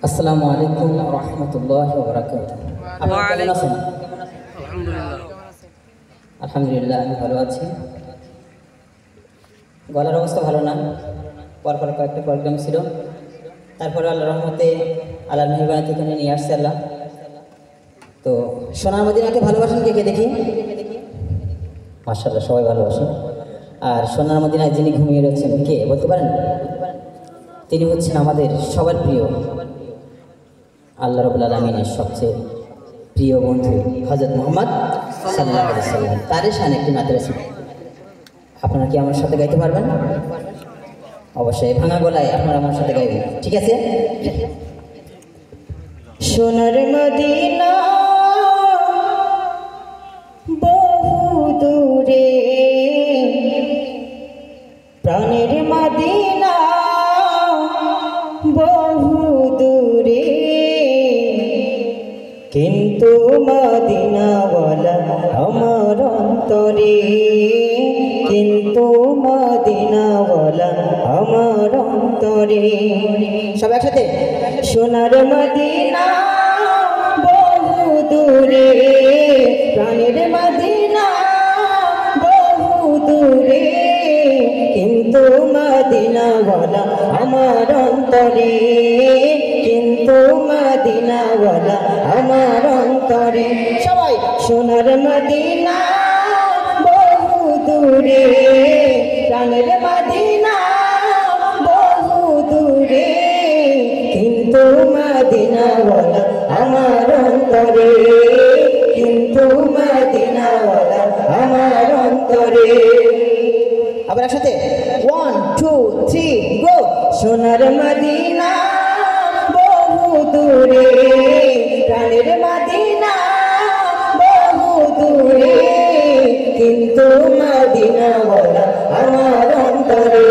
আসসালামু আলাইকুম ওয়া রাহমাতুল্লাহি ওয়া বারাকাতুহু। আপনারা কেমন আছেন? আলহামদুলিল্লাহ, আমি ভালো আছি। গলার অবস্থা ভালো না, পরপর কয়েকটা প্রোগ্রাম ছিল, তারপরে আল্লাহর রহমতে আল্লাহর মেহরবানি থেকে নিয়ে আসছে আল্লাহ। তো সোনার মদিনাকে ভালোবাসেন কে কে দেখি? মাশাআল্লাহ, সবাই ভালোবাসেন। আর সোনার মদিনায় যিনি ঘুমিয়ে রয়েছেন কে বলতে পারেন? তিনি হচ্ছেন আমাদের সবার প্রিয় আল্লাহ রাব্বুল আলামিনের সবচেয়ে প্রিয় বন্ধু হযরত মুহাম্মদ সাল্লাল্লাহু আলাইহি ওয়াসাল্লাম। তার শানে একটি নাত রয়েছে, আপনারা কি আমার সাথে গাইতে পারবেন? অবশ্যই ভাঙা গলায় আপনারা আমার সাথে গাইবেন, ঠিক আছে? সোনার মদিনা বহু দূরে, প্রাণের মদিনা বহু দূরে, কিন্তু মদিনাওয়ালা আমার অন্তরে, কিন্তু মদিনাওয়ালা আমার অন্তরে। সব একসাথে, সোনার মদিনা বহু দূরে, প্রাণের মদিনা বহু দূরে, কিন্তু মদিনাওয়ালা আমার অন্তরে, কিন্তু মদিনাওয়ালা আমার অন্তরে। সবাই, সোনার মদিনা বহু দূরে, প্রাণের মদিনা বহু দূরে, কিন্তু মদিনাওয়ালা আমার অন্তরে, কিন্তু মদিনাওয়ালা আমার অন্তরে। আবার একসাথে, 1 2 3 গো। সোনার মদিনা বহু দূরে, প্রাণের মদিনা বহু দূরে, কিন্তু মদিনাওয়ালা আমার অন্তরে,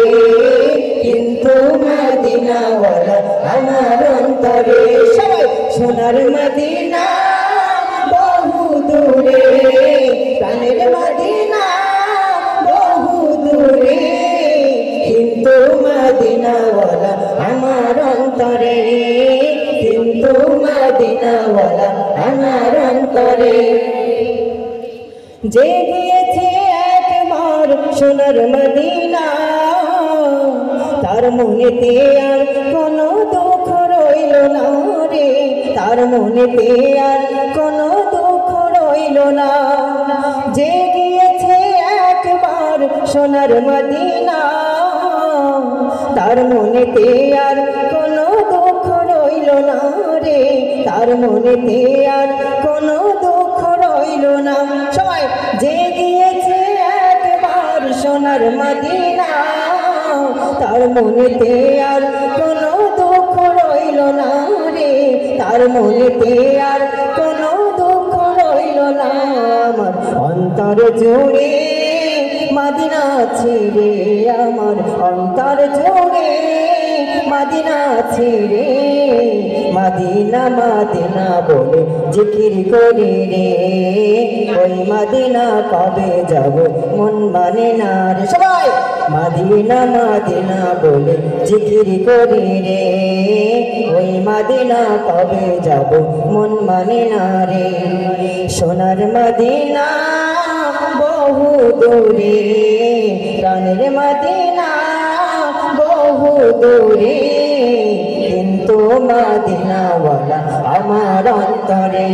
কিন্তু মদিনাওয়ালা আমার অন্তরে। সবাই, সোনার মদিনা বহু দূরে, প্রাণের মদিনা বহু দূরে, কিন্তু মদিনাওয়ালা আমার অন্তরে, কিন্তু মদিনাওয়ালা আমার অন্তরে। যে গিয়েছে একবার সোনার মদিনা, তার মনেতে আর কোনো দুঃখ রইল না রে, তার মনেতে আর কোনো দুঃখ রইল না। যে গিয়েছে একবার সোনার মদিনা, তার মনেতে আর কোনো দুঃখ রইল না রে, তার মনেতে আর কোনো দুঃখ রইল না। সবাই, যে গিয়েছে একবার সোনার মদিনা, তার মনেতে আর কোনো দুঃখ রইল না রে, তার মনেতে আর কোনো দুঃখ রইল না। আমার অন্তর জুড়ে মদিনা ছিড়ে, আমার অন্তর জুড়ে মদিনা ছিড়ে, মদিনা মদিনা বলে জিকির করি রে, ওই মদিনা কবে যাব মন মানে না রে। সবাই, মদিনা মদিনা বলে জিকির করি রে, ওই মদিনা কবে যাব মন মানে না রে। সোনার মদিনা বহু দূরে, প্রাণের মদিনা বহু দূরে, কিন্তু মদিনাওয়ালা আমার অন্তরে,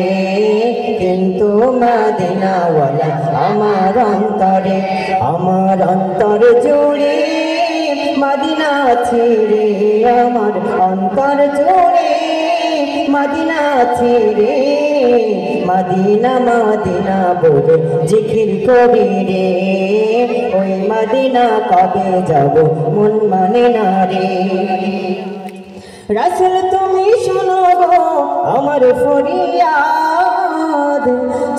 কিন্তু মদিনাওয়ালা আমার অন্তরে। আমার অন্তর জুড়ে মদিনা ছিড়ে, আমার অন্তর জুড়ে মদিনা ছিড়ে, মদিনা মদিনা বলে জিকির করি রে, ওই মদিনা কবে যাব মন মানে না রে। রাসূল তুমি শোনো গো আমার ফরিয়াদ,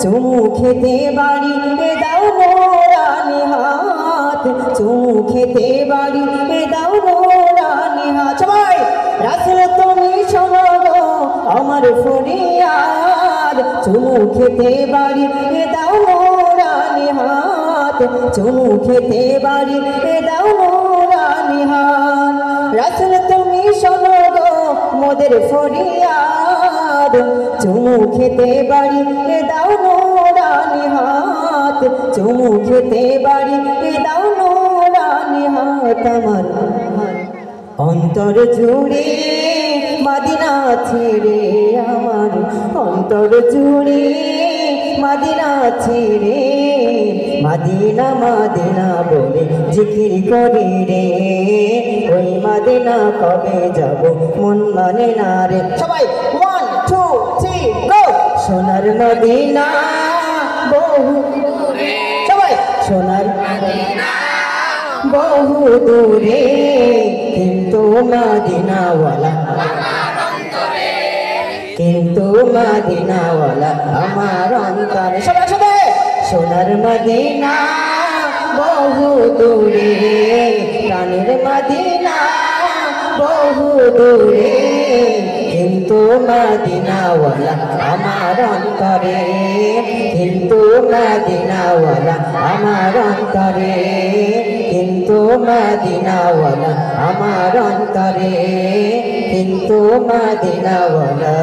চুমু খেতে বাড়ি দাও মোরানি হাত, চুমু খেতে বাড়ি দাও মোরানি হাত। সবাই, রাসূল তুমি শোনো গো আমার ফরিয়াদ, চুমু খেতে বাড়ি দাও মোরানি হাত, চুমু খেতে বাড়ি দাও মোরানি হাত। রাসূল তুমি শোনো গো মোদের ফরিয়াদ চুমু খেতে বাড়ি দাও নোরানি হাত চুমু খেতে বাড়ি দাও নোরানি হাত আমার অন্তর জুড়ে মদিনা ছেড়ে আমার অন্তর জুড়ে মদিনা ছেড়ে মদিনা মদিনা বলে জিকির করি রে ওই মদিনা কবে যাব মন মানে না রে সবাই 1 2 3 গো সোনার মদিনা বহু সবাই সোনার মদিনা বহু দূরে কিন্তু মদিনাওয়ালা কিন্তু মদিনাওয়ালা আমার অন্তরে সবাই সাথে সোনার মদিনা বহু দূরে প্রাণের মদিনা বহু দূরে কিন্তু মদিনাওয়ালা আমার অন্তরে কিন্তু মদিনাওয়ালা আমার অন্তরে কিন্তু মদিনাওয়ালা আমার অন্তরে কিন্তু মদিনাওয়ালা